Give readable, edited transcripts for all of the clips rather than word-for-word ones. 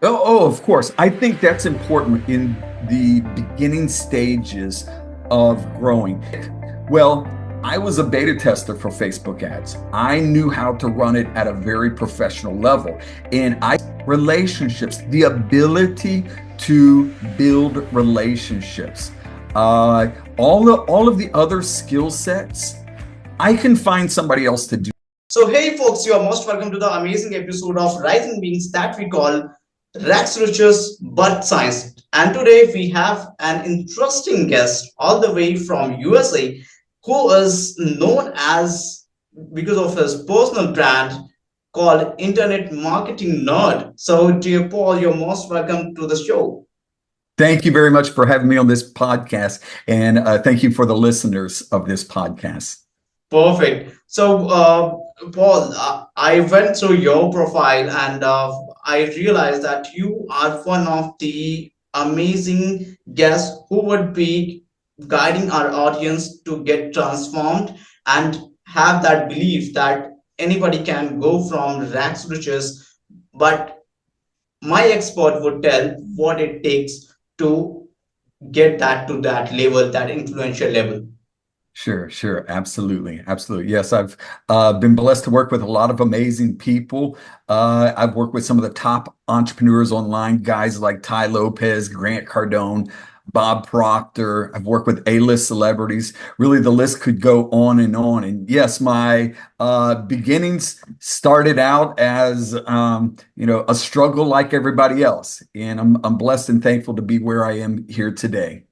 Of course. I think that's important in the beginning stages of growing. Well, I was a beta tester for Facebook ads. I knew how to run it at a very professional level. And I relationships, the ability to build relationships. All of the other skill sets, I can find somebody else to do. So, hey folks, you are most welcome to the amazing episode of Rising Beings that we call Rags Riches but Science. And today we have an interesting guest all the way from USA who is known as, because of his personal brand called Internet Marketing Nerd. So, dear Paul, you're most welcome to the show. Thank you very much for having me on this podcast. And thank you for the listeners of this podcast. Perfect. So, Paul, I went through your profile and I realized that you are one of the amazing guests who would be guiding our audience to get transformed and have that belief that anybody can go from rags to riches. But my expert would tell what it takes to get that to that level, that influential level. Sure. Absolutely. Absolutely. Yes, I've been blessed to work with a lot of amazing people. I've worked with some of the top entrepreneurs online, guys like Ty Lopez, Grant Cardone, Bob Proctor. I've worked with A-list celebrities. Really, the list could go on and on. And yes, my beginnings started out as a struggle like everybody else. And I'm blessed and thankful to be where I am here today.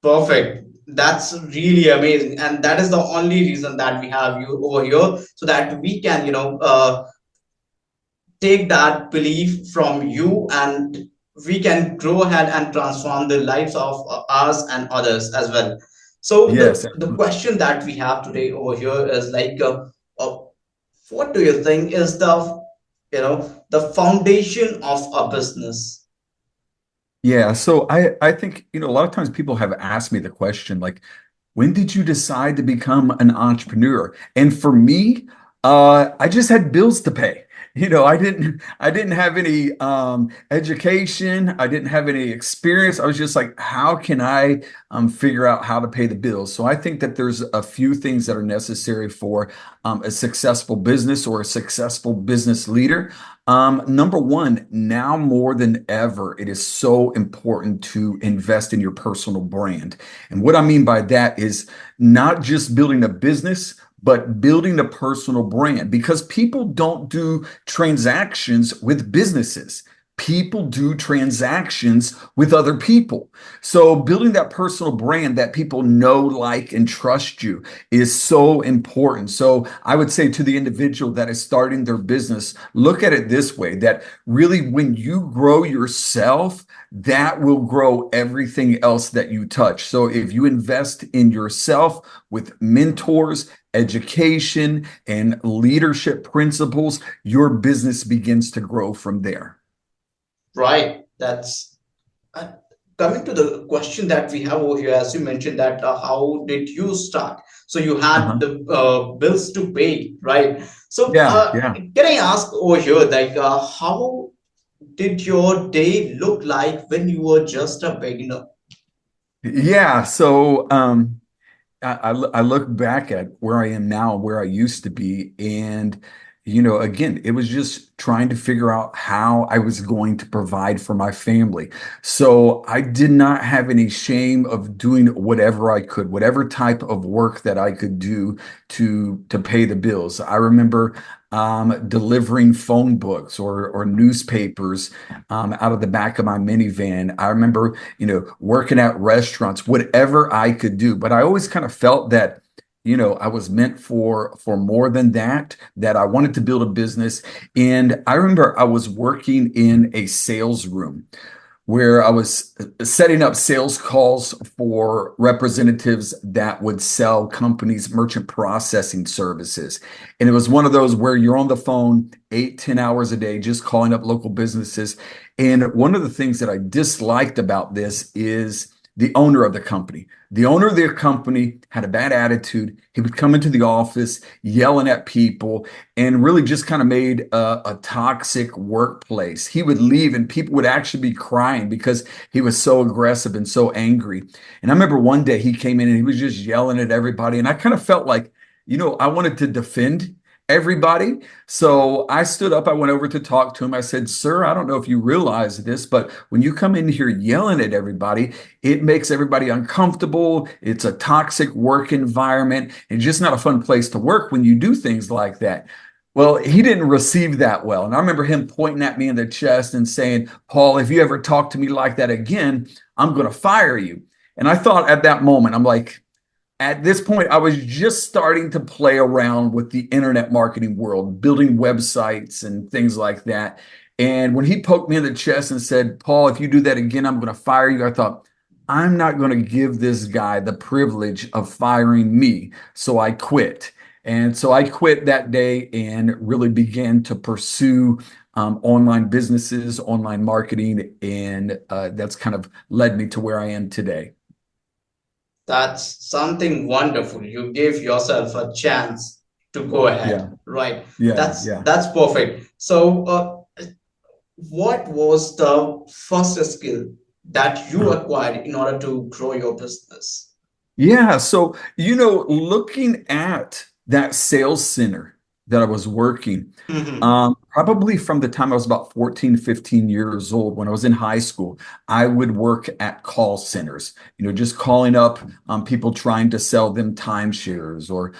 Perfect. That's really amazing. And that is the only reason that we have you over here so that we can, take that belief from you and we can go ahead and transform the lives of us and others as well. So Yes. the question that we have today over here is like, uh, what do you think is the foundation of a business? Yeah, so I think, a lot of times people have asked me the question, like, when did you decide to become an entrepreneur? And for me, I just had bills to pay. I didn't have any education. I didn't have any experience. I was just like, how can I figure out how to pay the bills? So I think that there's a few things that are necessary for a successful business or a successful business leader. Number one, now more than ever, it is so important to invest in your personal brand. And what I mean by that is not just building a business, but building a personal brand because people don't do transactions with businesses. People do transactions with other people. So building that personal brand that people know, like, and trust you is so important. So I would say to the individual that is starting their business, look at it this way, that really when you grow yourself, that will grow everything else that you touch. So if you invest in yourself with mentors, education, and leadership principles, your business begins to grow from there. Right. That's uh, coming to the question that we have over here. As you mentioned that how did you start? So you had Uh-huh. the bills to pay, right? So Yeah. can I ask over here, like, how did your day look like when you were just a beginner? Yeah. So I look back at where I am now, where I used to be, and again, it was just trying to figure out how I was going to provide for my family. So I did not have any shame of doing whatever I could, whatever type of work that I could do to pay the bills. I remember delivering phone books or newspapers out of the back of my minivan. I remember working at restaurants, whatever I could do. But I always kind of felt that, I was meant for more than that, that I wanted to build a business. And I remember I was working in a sales room where I was setting up sales calls for representatives that would sell companies merchant processing services. And it was one of those where you're on the phone 8, 10 hours a day, just calling up local businesses. And one of the things that I disliked about this is the owner of the company. The owner of their company had a bad attitude. He would come into the office yelling at people and really just kind of made a toxic workplace. He would leave and people would actually be crying because he was so aggressive and so angry. And I remember one day he came in and he was just yelling at everybody. And I kind of felt like, I wanted to defend everybody. So I stood up, I went over to talk to him. I said, "Sir, I don't know if you realize this, but when you come in here yelling at everybody, it makes everybody uncomfortable. It's a toxic work environment. It's just not a fun place to work when you do things like that." Well, he didn't receive that well. And I remember him pointing at me in the chest and saying, "Paul, if you ever talk to me like that again, I'm going to fire you." And I thought at that moment, I'm like, at this point, I was just starting to play around with the internet marketing world, building websites and things like that. And when he poked me in the chest and said, "Paul, if you do that again, I'm going to fire you," I thought, I'm not going to give this guy the privilege of firing me. So I quit. And so I quit that day and really began to pursue online businesses, online marketing. And that's kind of led me to where I am today. That's something wonderful. You gave yourself a chance to go ahead, Yeah, right? yeah, That's yeah. that's perfect. So, what was the first skill that you acquired in order to grow your business? Yeah. So, looking at that sales center that I was working, Mhm. probably from the time I was about 14, 15 years old, when I was in high school, I would work at call centers, just calling up people trying to sell them timeshares or,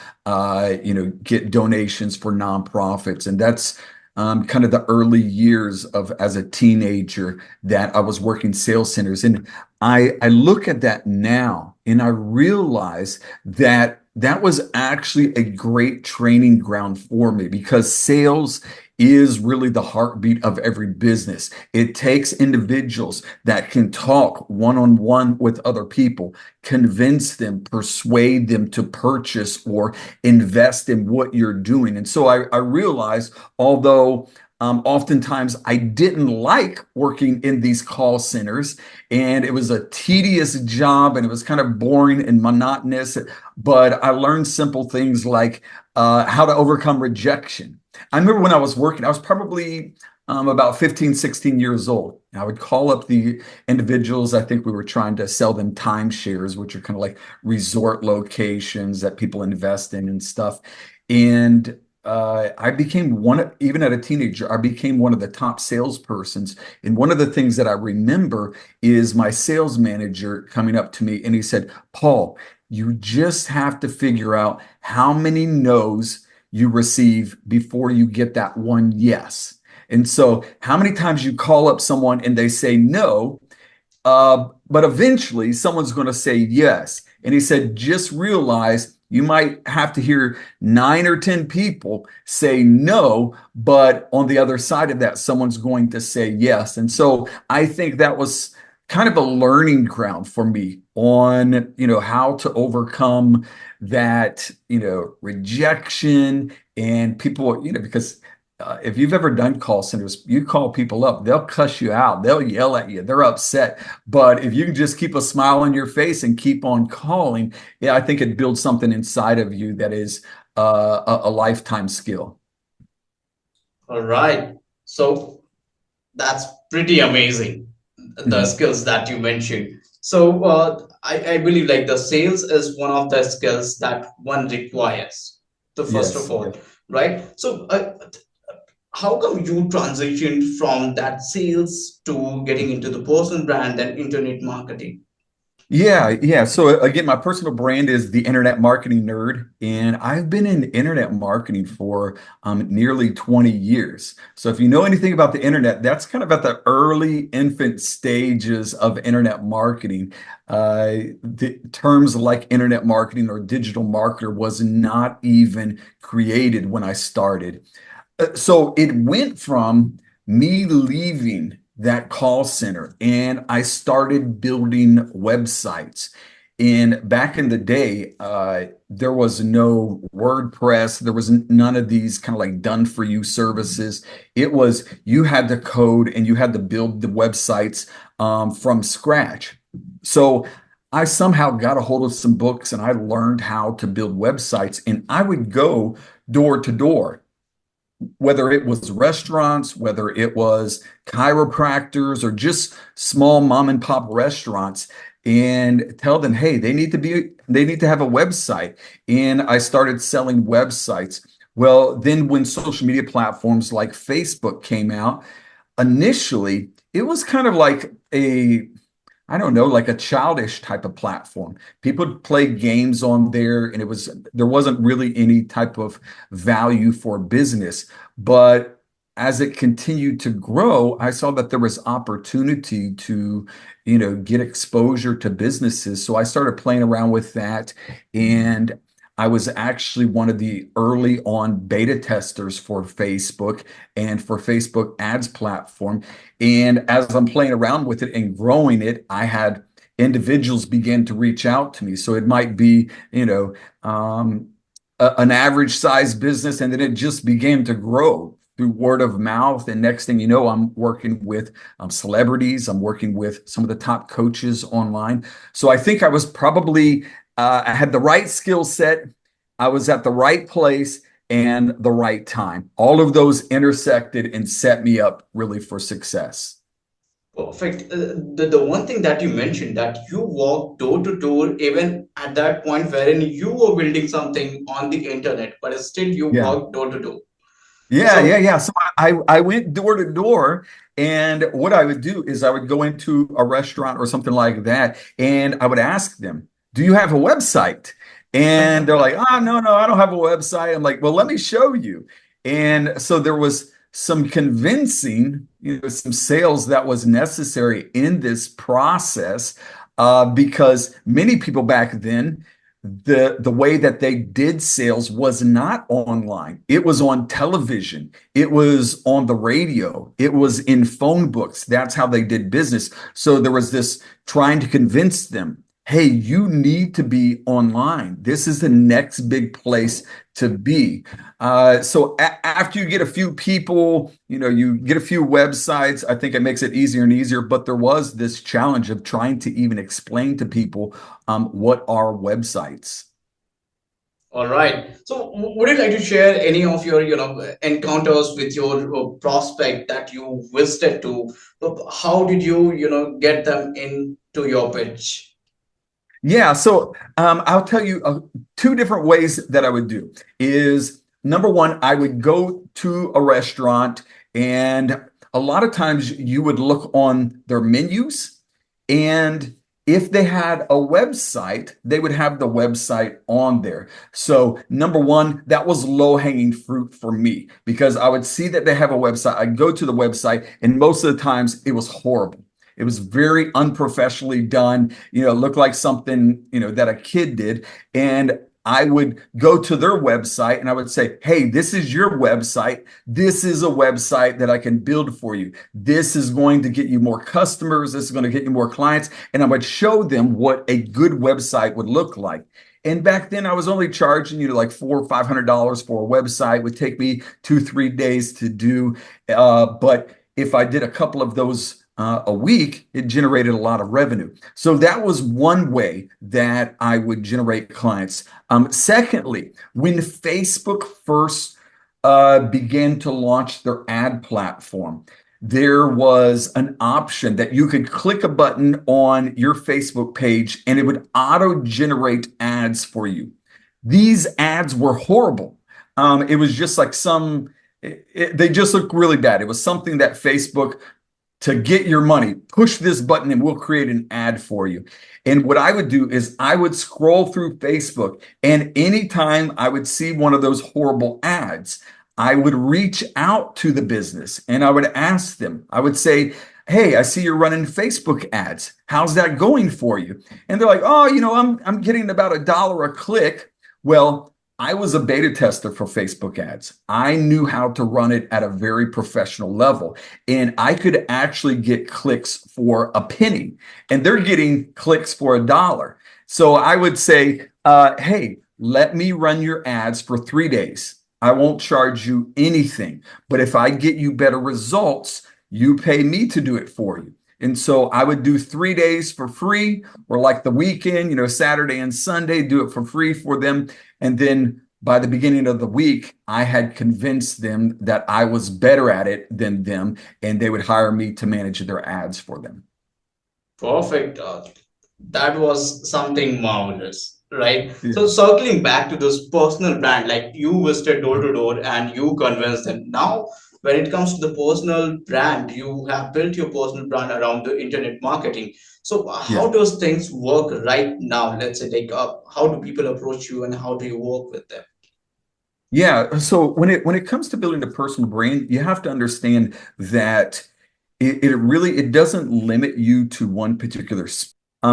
get donations for nonprofits. And that's kind of the early years of as a teenager that I was working sales centers. And I look at that now and I realize that that was actually a great training ground for me because sales is really the heartbeat of every business. It takes individuals that can talk one on one with other people, convince them, persuade them to purchase or invest in what you're doing. And so I realized, although oftentimes I didn't like working in these call centers, and it was a tedious job and it was kind of boring and monotonous. But I learned simple things like how to overcome rejection. I remember when I was working, I was probably about 15, 16 years old. I would call up the individuals. I think we were trying to sell them timeshares, which are kind of like resort locations that people invest in and stuff. And I became even at a teenager, I became one of the top salespersons. And one of the things that I remember is my sales manager coming up to me and he said, "Paul, you just have to figure out how many no's you receive before you get that one yes." And so, how many times you call up someone and they say no, but eventually someone's going to say yes. And he said, just realize you might have to hear 9 or 10 people say no, but on the other side of that, someone's going to say yes. And so I think that was kind of a learning ground for me on, how to overcome that, rejection and people, because if you've ever done call centers, you call people up, they'll cuss you out, they'll yell at you, they're upset. But if you can just keep a smile on your face and keep on calling, yeah, I think it builds something inside of you that is a lifetime skill. All right. So that's pretty amazing, the Mhm. skills that you mentioned. So I believe like the sales is one of the skills that one requires. The first of Yes. all, right? So how come you transitioned from that sales to getting into the personal brand and internet marketing? Yeah. So again, my personal brand is the Internet Marketing Nerd, and I've been in internet marketing for nearly 20 years. So if you know anything about the internet, that's kind of at the early infant stages of internet marketing. The terms like internet marketing or digital marketer was not even created when I started. So it went from me leaving that call center and I started building websites. And back in the day, there was no WordPress. There was none of these kind of like done for you services. It was you had to code and you had to build the websites from scratch. So I somehow got a hold of some books and I learned how to build websites. And I would go door to door, whether it was restaurants, whether it was chiropractors, or just small mom and pop restaurants, and tell them, hey, they need to have a website. And I started selling websites. Well, then when social media platforms like Facebook came out, initially it was kind of like a, I don't know, like a childish type of platform. People played games on there, and there wasn't really any type of value for business. But as it continued to grow, I saw that there was opportunity to, get exposure to businesses. So I started playing around with that, and I was actually one of the early on beta testers for Facebook and for Facebook ads platform. And as I'm playing around with it and growing it, I had individuals begin to reach out to me. So it might be, an average size business, and then it just began to grow through word of mouth. And next thing you know, I'm working with celebrities. I'm working with some of the top coaches online. So I think I was probably, I had the right skill set. I was at the right place and the right time. All of those intersected and set me up really for success. Perfect. The one thing that you mentioned, that you walk door to door, even at that point wherein you were building something on the internet, but still you Yeah. walk door to door. Yeah, So, yeah. So I went door to door, and what I would do is I would go into a restaurant or something like that, and I would ask them, "Do you have a website?" And they're like, "Oh, no, no, I don't have a website." I'm like, "Well, let me show you." And so there was some convincing, some sales that was necessary in this process, because many people back then, the way that they did sales was not online. It was on television. It was on the radio. It was in phone books. That's how they did business. So there was this trying to convince them, hey, you need to be online. This is the next big place to be. So after you get a few people, you get a few websites, I think it makes it easier and easier. But there was this challenge of trying to even explain to people what are websites. all right. So, would you like to share any of your, encounters with your prospect that you visited to? How did you, get them into your pitch? Yeah, so I'll tell you two different ways that I would do is number one, I would go to a restaurant, and a lot of times you would look on their menus, and if they had a website, they would have the website on there. So number one, that was low hanging fruit for me because I would see that they have a website. I'd go to the website, and most of the times it was horrible. It was very unprofessionally done. It looked like something, that a kid did. And I would go to their website and I would say, hey, this is your website. This is a website that I can build for you. This is going to get you more customers. This is going to get you more clients. And I would show them what a good website would look like. And back then I was only charging like $400 or $500 for a website. It would take me 2, 3 days to do. But if I did a couple of those a week, it generated a lot of revenue. So that was one way that I would generate clients. Secondly, when Facebook first began to launch their ad platform, there was an option that you could click a button on your Facebook page and it would auto generate ads for you. These ads were horrible. It was just like they just looked really bad. It was something that Facebook, to get your money, push this button and we'll create an ad for you. And what I would do is I would scroll through Facebook, and anytime I would see one of those horrible ads, I would reach out to the business and I would ask them, I would say, hey, I see you're running Facebook ads. How's that going for you? And they're like, oh, I'm getting about $1 a click. Well, I was a beta tester for Facebook ads. I knew how to run it at a very professional level, and I could actually get clicks for a penny, and they're getting clicks for $1. So I would say, hey, let me run your ads for 3 days. I won't charge you anything, but if I get you better results, you pay me to do it for you. And so I would do 3 days for free, or like the weekend, Saturday and Sunday, do it for free for them. And then by the beginning of the week, I had convinced them that I was better at it than them, and they would hire me to manage their ads for them. Perfect. That was something marvelous, right? Yeah. So circling back to this personal brand, like you visited door to door and you convinced them. Now, when it comes to the personal brand, you have built your personal brand around the internet marketing. So how Yeah. does things work right now? Let's say, like, how do people approach you and how do you work with them? Yeah. So when it comes to building a personal brand, you have to understand that it doesn't limit you to one particular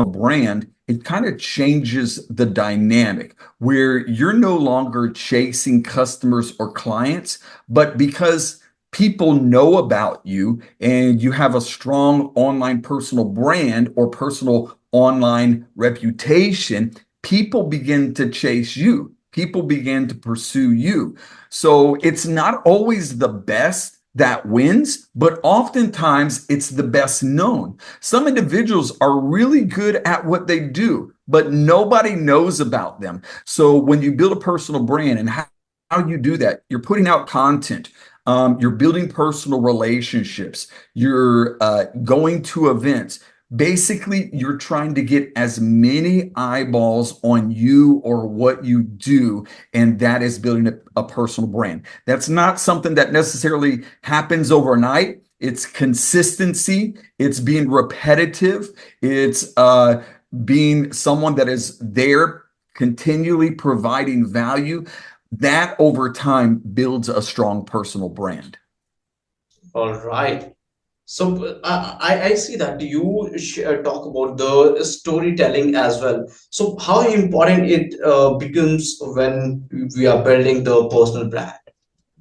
brand. It kind of changes the dynamic where you're no longer chasing customers or clients, but because people know about you and you have a strong online personal brand or personal online reputation, people begin to chase you. People begin to pursue you. So it's not always the best that wins, but oftentimes it's the best known. Some individuals are really good at what they do, but nobody knows about them. So when you build a personal brand and how you do that, you're putting out content, you're building personal relationships, you're going to events. Basically, you're trying to get as many eyeballs on you or what you do, and that is building a personal brand. That's not something that necessarily happens overnight. It's consistency, it's being repetitive, it's being someone that is there continually providing value. That over time builds a strong personal brand. All right. So I see that you talk about the storytelling as well. So how important it becomes when we are building the personal brand?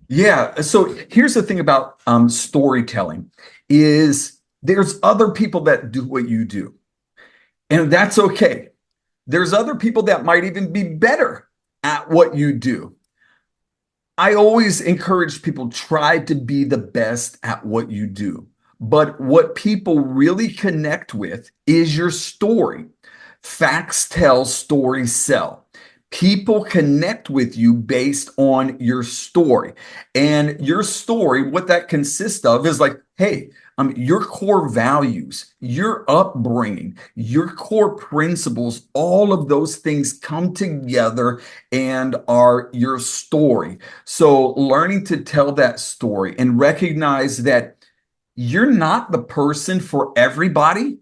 Yeah. So here's the thing about storytelling is there's other people that do what you do, and that's okay. There's other people that might even be better at what you do. I always encourage people try to be the best at what you do. But what people really connect with is your story. Facts tell, stories sell. People connect with you based on your story. And your story, what that consists of is like, hey, your core values, your upbringing, your core principles, all of those things come together and are your story. So learning to tell that story and recognize that you're not the person for everybody.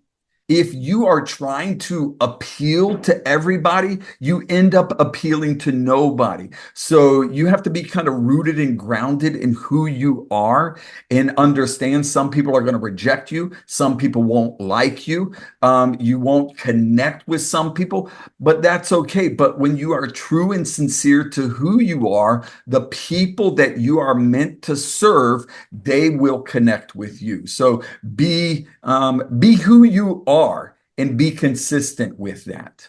If you are trying to appeal to everybody, you end up appealing to nobody. So you have to be kind of rooted and grounded in who you are and understand some people are going to reject you. Some people won't like you. You won't connect with some people, but that's okay. But when you are true and sincere to who you are, the people that you are meant to serve, they will connect with you. So be who you are and be consistent with that.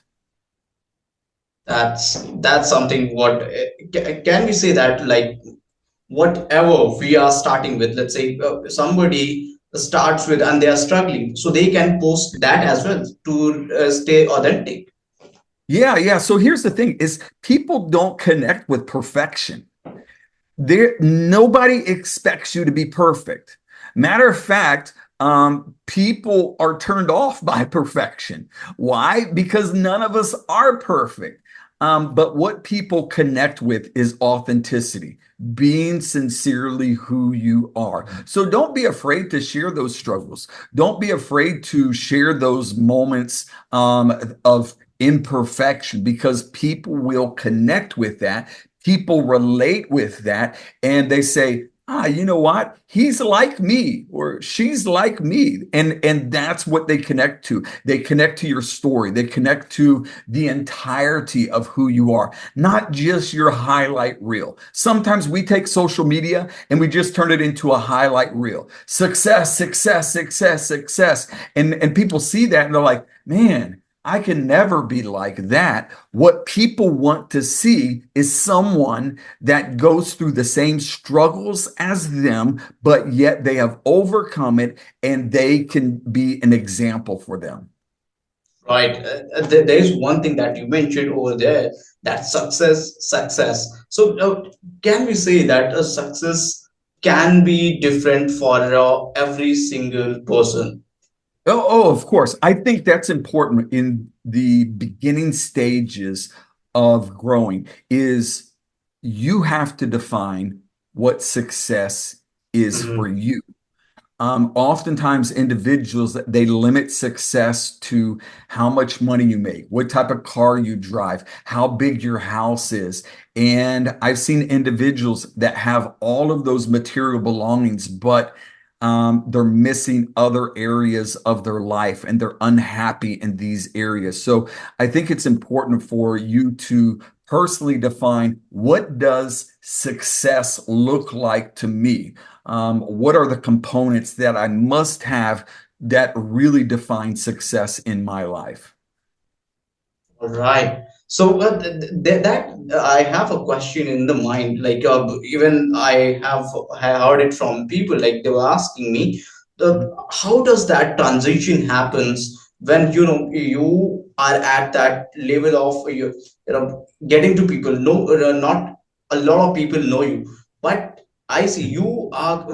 That's something. What can we say that, like, whatever we are starting with, let's say somebody starts with and they are struggling, so they can post that as well to stay authentic. Yeah. So here's the thing is people don't connect with perfection. Nobody expects you to be perfect. Matter of fact, people are turned off by perfection. Why? Because none of us are perfect. But what people connect with is authenticity, being sincerely who you are. So don't be afraid to share those struggles. Don't be afraid to share those moments of imperfection because people will connect with that. People relate with that and they say, you know what? He's like me or she's like me. And that's what they connect to. They connect to your story. They connect to the entirety of who you are, not just your highlight reel. Sometimes we take social media and we just turn it into a highlight reel. Success, success, success, success. And people see that and they're like, man, I can never be like that. What people want to see is someone that goes through the same struggles as them, but yet they have overcome it and they can be an example for them. Right. There is one thing that you mentioned over there, that success. So, can we say that a success can be different for every single person? Of course. I think that's important in the beginning stages of growing is you have to define what success is for Mhm. you. Oftentimes individuals they limit success to how much money you make, what type of car you drive, how big your house is. And I've seen individuals that have all of those material belongings, but they're missing other areas of their life and they're unhappy in these areas. So I think it's important for you to personally define what does success look like to me? What are the components that I must have that really define success in my life? All right. So that I have a question in the mind. Like even I have heard it from people. Like they were asking me, how does that transition happens when you are at that level of getting to people? No, not a lot of people know you, but I see you have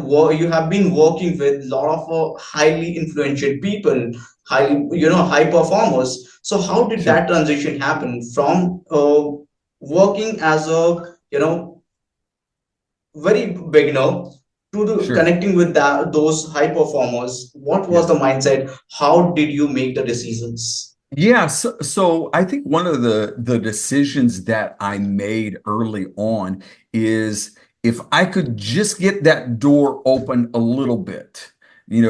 been working with a lot of highly influential people, high performers. So how did Sure, that transition happen from working as a very beginner to sure. connecting with those high performers? What was the Yes. mindset? How did you make the decisions? Yeah, so I think one of the decisions that I made early on is if I could just get that door open a little bit,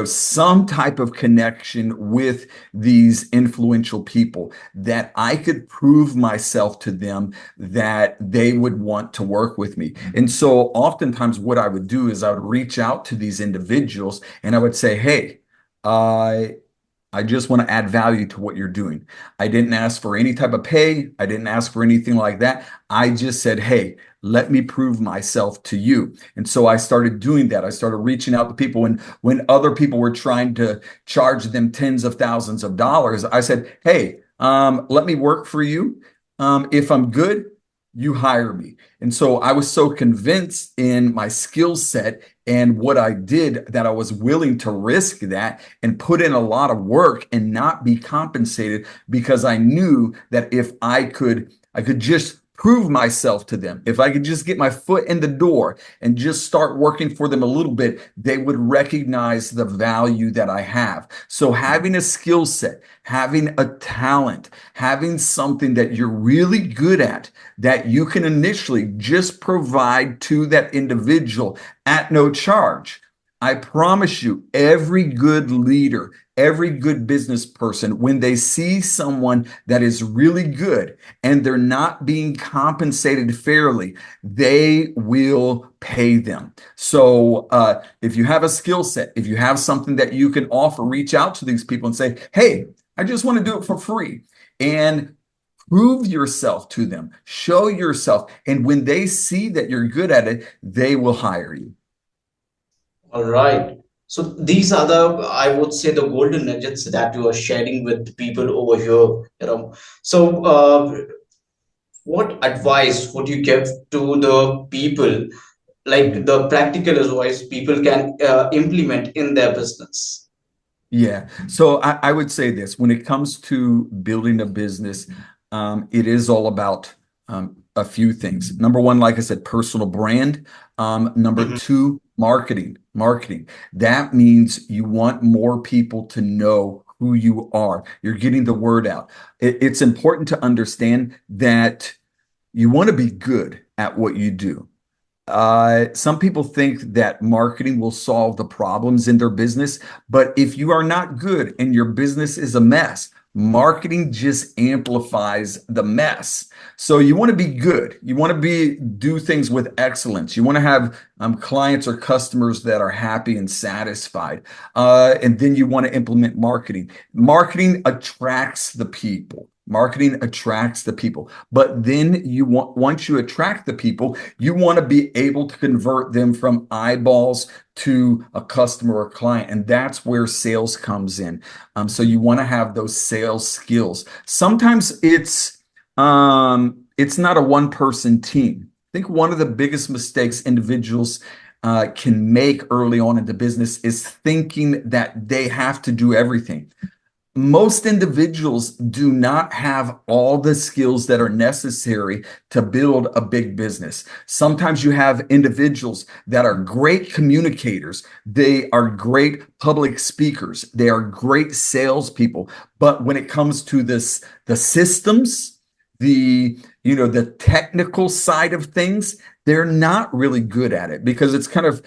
some type of connection with these influential people that I could prove myself to them that they would want to work with me. And so oftentimes what I would do is I would reach out to these individuals and I would say, hey, I just want to add value to what you're doing. I didn't ask for any type of pay. I didn't ask for anything like that. I just said, hey, let me prove myself to you. And so I started doing that. I started reaching out to people. And when other people were trying to charge them tens of thousands of dollars, I said, hey, let me work for you. If I'm good, you hire me. And so I was so convinced in my skill set and what I did that I was willing to risk that and put in a lot of work and not be compensated because I knew that if I could just prove myself to them. If I could just get my foot in the door and just start working for them a little bit, they would recognize the value that I have. So having a skill set, having a talent, having something that you're really good at that you can initially just provide to that individual at no charge. I promise you, every good leader, every good business person, when they see someone that is really good and they're not being compensated fairly, they will pay them. So if you have a skill set, if you have something that you can offer, reach out to these people and say, hey, I just want to do it for free. And prove yourself to them, show yourself. And when they see that you're good at it, they will hire you. All right. So these are I would say, the golden nuggets that you are sharing with people over here. So what advice would you give to the people, like Mhm. the practical advice people can implement in their business? Yeah. So I would say this when it comes to building a business, it is all about a few things. Number one, like I said, personal brand. Number Mhm. two, marketing. Marketing. That means you want more people to know who you are. You're getting the word out. It's important to understand that you want to be good at what you do. Some people think that marketing will solve the problems in their business, but if you are not good and your business is a mess, Marketing just amplifies the mess. So you want to be good. You want to do things with excellence. You want to have clients or customers that are happy and satisfied. And then you want to implement marketing. Marketing attracts the people. Marketing attracts the people. But then once you attract the people, you want to be able to convert them from eyeballs to a customer or client. And that's where sales comes in. So you want to have those sales skills. Sometimes it's not a one person team. I think one of the biggest mistakes individuals can make early on in the business is thinking that they have to do everything. Most individuals do not have all the skills that are necessary to build a big business. Sometimes you have individuals that are great communicators. They are great public speakers. They are great salespeople. But when it comes to the systems, the technical side of things, they're not really good at it because it's kind of,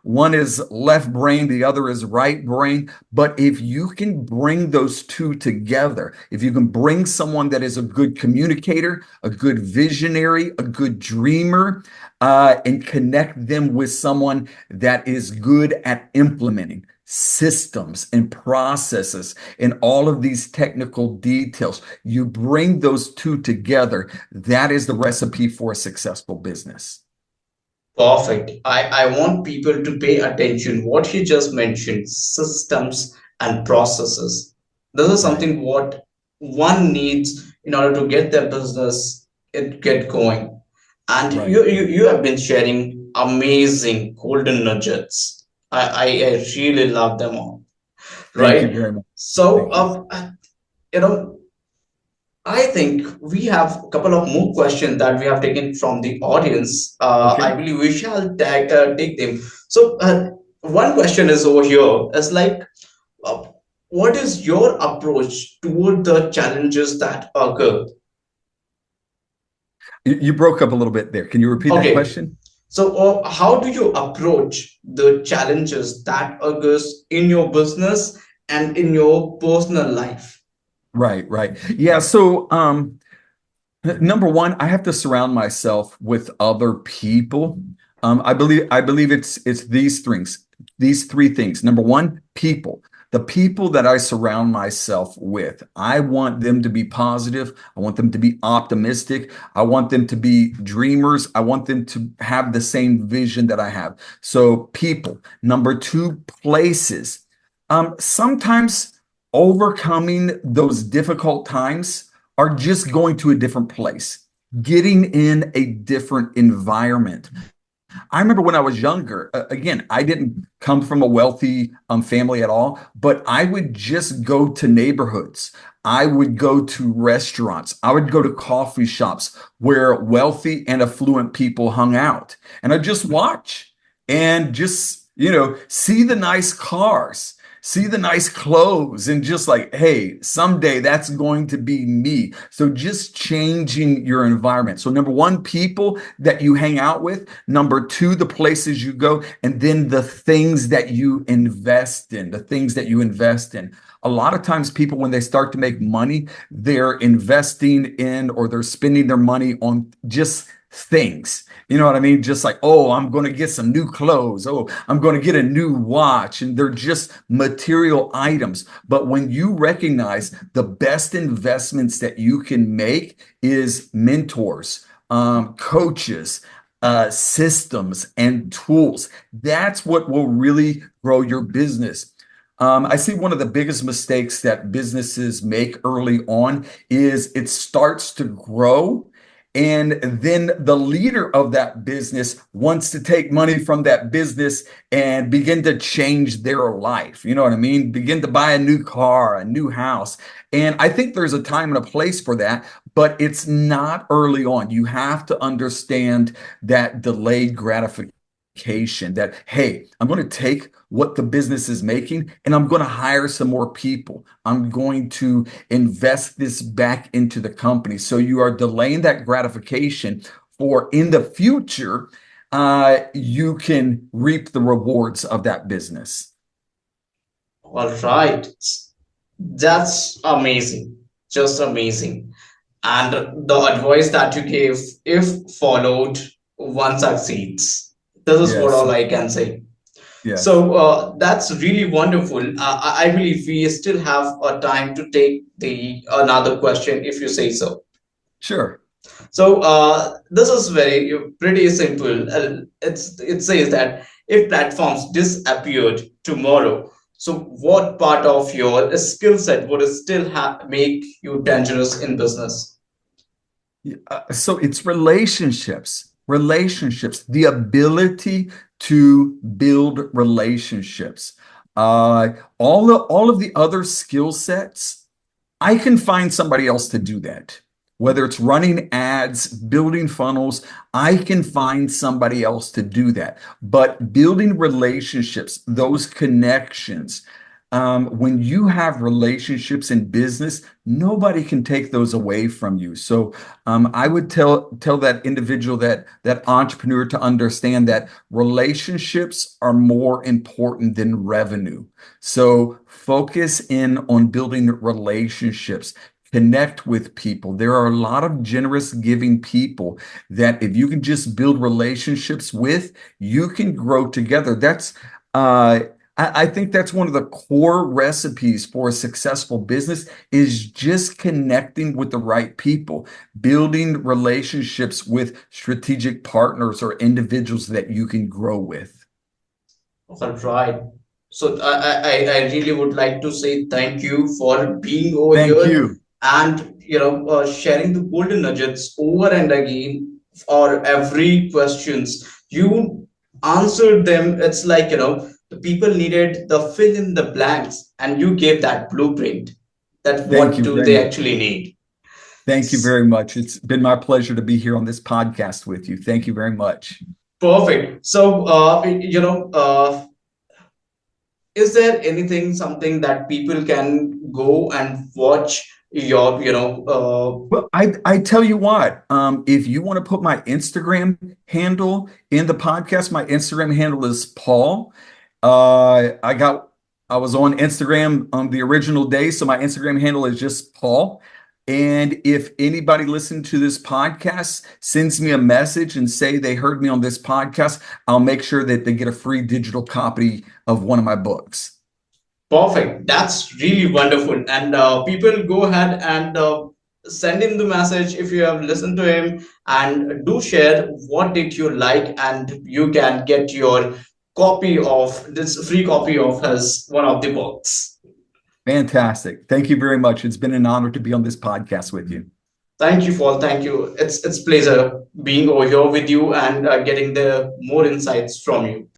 one is left brain, the other is right brain. But if you can bring those two together, if you can bring someone that is a good communicator, a good visionary, a good dreamer, and connect them with someone that is good at implementing systems and processes and all of these technical details, you bring those two together. That is the recipe for a successful business. Perfect. I want people to pay attention what he just mentioned, systems and processes. This is Right, something what one needs in order to get their business it get going. And right. you have been sharing amazing golden nuggets. I really love them all. Thank you Right? very much. So Thank you. you know I think we have a couple of more questions that we have taken from the audience. I Okay. believe we shall take them. So, one question is over here is like, uh, what is your approach toward the challenges that occur? You broke up a little bit there. Can you repeat that Okay, question? so how do you approach the challenges that occurs in your business and in your personal life? Right, right. Yeah. So, number one, I have to surround myself with other people. I believe it's these three things. Number one, people. The people that I surround myself with, I want them to be positive. I want them to be optimistic. I want them to be dreamers. I want them to have the same vision that I have. So, people. Number two, places. Sometimes overcoming those difficult times are just going to a different place, getting in a different environment. I remember when I was younger, again, I didn't come from a wealthy family at all, but I would just go to neighborhoods. I would go to restaurants. I would go to coffee shops where wealthy and affluent people hung out. And I'd just watch and just, see the nice cars, see the nice clothes, and just like, hey, someday that's going to be me. So just changing your environment. So, number one, people that you hang out with. Number two, the places you go. And then the things that you invest in, the things that you invest in. A lot of times, people, when they start to make money, they're investing in or they're spending their money on just things. You know what I mean? Just like, oh, I'm going to get some new clothes. Oh, I'm going to get a new watch. And they're just material items. But when you recognize the best investments that you can make is mentors, coaches, systems, and tools. That's what will really grow your business. I see one of the biggest mistakes that businesses make early on is it starts to grow. And then the leader of that business wants to take money from that business and begin to change their life. You know what I mean? Begin to buy a new car, a new house. And I think there's a time and a place for that, but it's not early on. You have to understand that delayed gratification that, hey, I'm going to take what the business is making and I'm going to hire some more people. I'm going to invest this back into the company. So you are delaying that gratification for in the future, you can reap the rewards of that business. All right. That's amazing. Just amazing. And the advice that you gave, if followed, one succeeds. This is what Yes, all I can say. yes, So that's really wonderful. I believe we still have a time to take the another question, if you say so. sure. So this is very pretty simple. It says that if platforms disappeared tomorrow, so what part of your skill set would still make you dangerous in business? So it's relationships, the ability to build relationships. All of the other skill sets, I can find somebody else to do that. Whether it's running ads, building funnels, I can find somebody else to do that. But building relationships, those connections, when you have relationships in business, nobody can take those away from you. So I would tell that individual, that entrepreneur, to understand that relationships are more important than revenue. So focus in on building relationships. Connect with people. There are a lot of generous, giving people that if you can just build relationships with, you can grow together. Uh, I think that's one of the core recipes for a successful business is just connecting with the right people, building relationships with strategic partners or individuals that you can grow with. All right. So I really would like to say thank you for being over Thank here you. and sharing the golden nuggets over and again for every questions. You answered them. It's like the people needed the fill in the blanks, and you gave that blueprint. That Thank what you do very they much. actually need? Thank you very much. It's been my pleasure to be here on this podcast with you. Thank you very much. Perfect. So is there anything something that people can go and watch your Well, I tell you what, if you want to put my Instagram handle in the podcast, my Instagram handle is Paul. I was on Instagram on the original day, so my Instagram handle is just Paul. And if anybody listening to this podcast sends me a message and say they heard me on this podcast, I'll make sure that they get a free digital copy of one of my books. perfect, that's really wonderful. And people go ahead and send him the message if you have listened to him, and do share what did you like, and you can get your copy of this free copy of his one of the books. Fantastic. Thank you very much. It's been an honor to be on this podcast with you. Thank you, Paul. Thank you. It's pleasure being over here with you and getting the more insights from you.